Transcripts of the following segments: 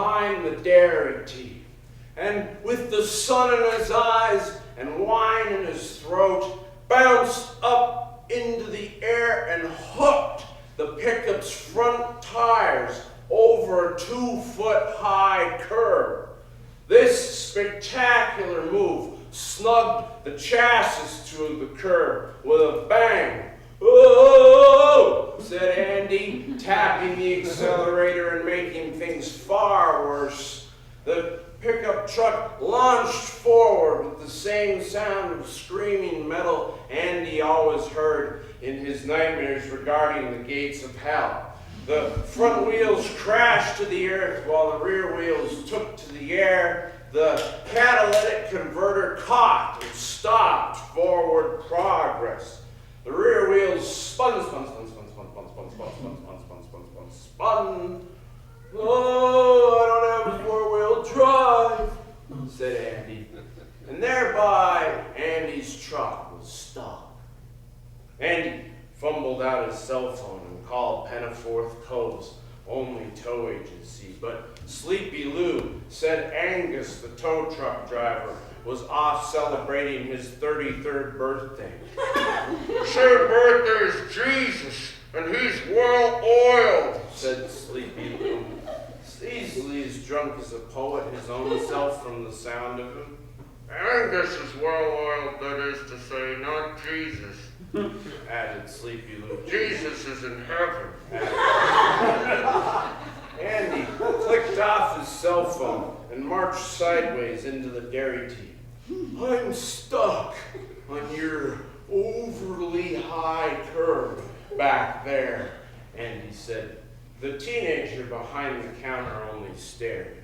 behind the dairy tea, and with the sun in his eyes and wine in his throat, bounced up into the air and hooked the pickup's front tires over a 2-foot-high curb. This spectacular move snugged the chassis to the curb with a bang. "Oh!" said Andy, tapping the accelerator and making things far worse. The pickup truck launched forward with the same sound of screaming metal Andy always heard in his nightmares regarding the gates of hell. The front wheels crashed to the earth while the rear wheels took to the air. The catalytic converter caught and stopped forward progress. The rear wheels spun. "Oh, I don't have 4-wheel drive," said Andy. And thereby, Andy's truck was stopped. Andy fumbled out his cell phone and called Penniforth Cove's only tow agency, but Sleepy Lou said Angus, the tow truck driver, was off celebrating his 33rd birthday. "Say birthday's Jesus, and he's well-oiled," said Sleepy Lou, easily as drunk as a poet his own self from the sound of him. "Angus is well-oiled, that is to say, not Jesus," added Sleepy Lou. "Jesus is in heaven." Andy clicked off his cell phone and marched sideways into the dairy tea. "I'm stuck on your overly high curb back there," Andy said. The teenager behind the counter only stared.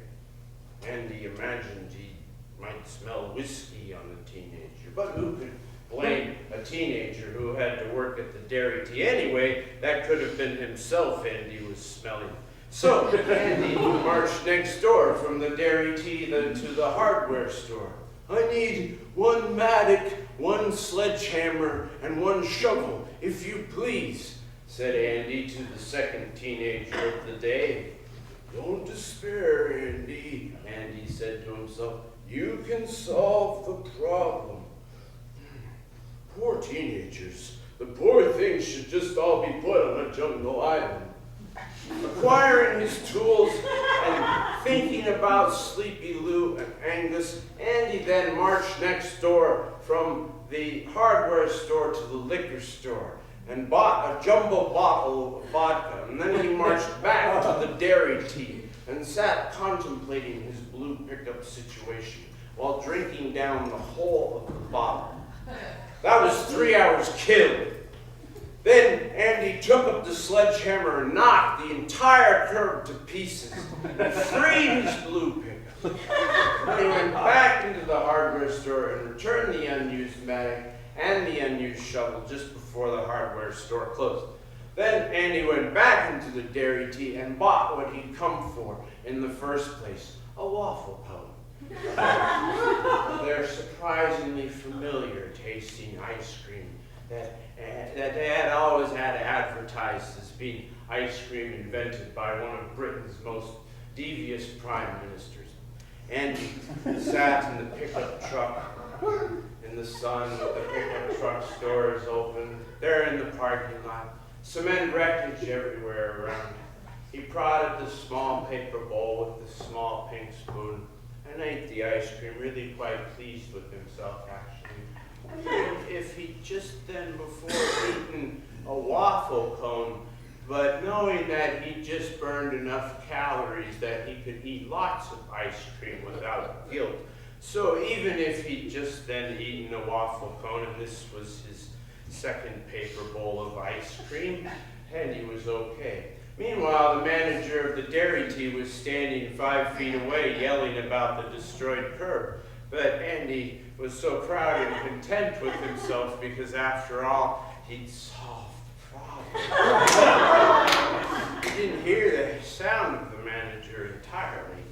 Andy imagined he might smell whiskey on the teenager, but who could blame a teenager who had to work at the dairy tea anyway? That could have been himself Andy was smelling. So Andy marched next door from the dairy tea to the hardware store. "I need 1 mattock, 1 sledgehammer, and 1 shovel, if you please," said Andy to the second teenager of the day. "Don't despair, Andy," Andy said to himself. "You can solve the problem." Poor teenagers. The poor things should just all be put on a jungle island. Acquiring his tools and thinking about Sleepy Lou and Angus, Andy then marched next door from the hardware store to the liquor store and bought a jumbo bottle of vodka, and then he marched back to the dairy tea and sat contemplating his blue pickup situation while drinking down the whole of the bottle. That was 3 hours killed. Then Andy took up the sledgehammer and knocked the entire curb to pieces and freed his blue pickup. Then he went back into the hardware store and returned the unused mattock and the unused shovel just before the hardware store closed. Then Andy went back into the dairy tea and bought what he'd come for in the first place, a waffle cone. Their surprisingly familiar tasting ice cream that they had always had advertised as being ice cream invented by one of Britain's most devious prime ministers. Andy sat in the pickup truck in the sun with the pickup truck doors open, there in the parking lot, cement wreckage everywhere around. He prodded the small paper bowl with the small pink spoon and ate the ice cream, really quite pleased with himself, actually. If he'd just then before eaten a waffle cone, but knowing that he'd just burned enough calories that he could eat lots of ice cream without guilt. So even if he'd just then eaten a waffle cone, and this was his second paper bowl of ice cream, and he was okay. Meanwhile, the manager of the dairy tea was standing 5 feet away yelling about the destroyed curb. But Andy was so proud and content with himself because, after all, he'd solved the problem. He didn't hear the sound of the manager entirely.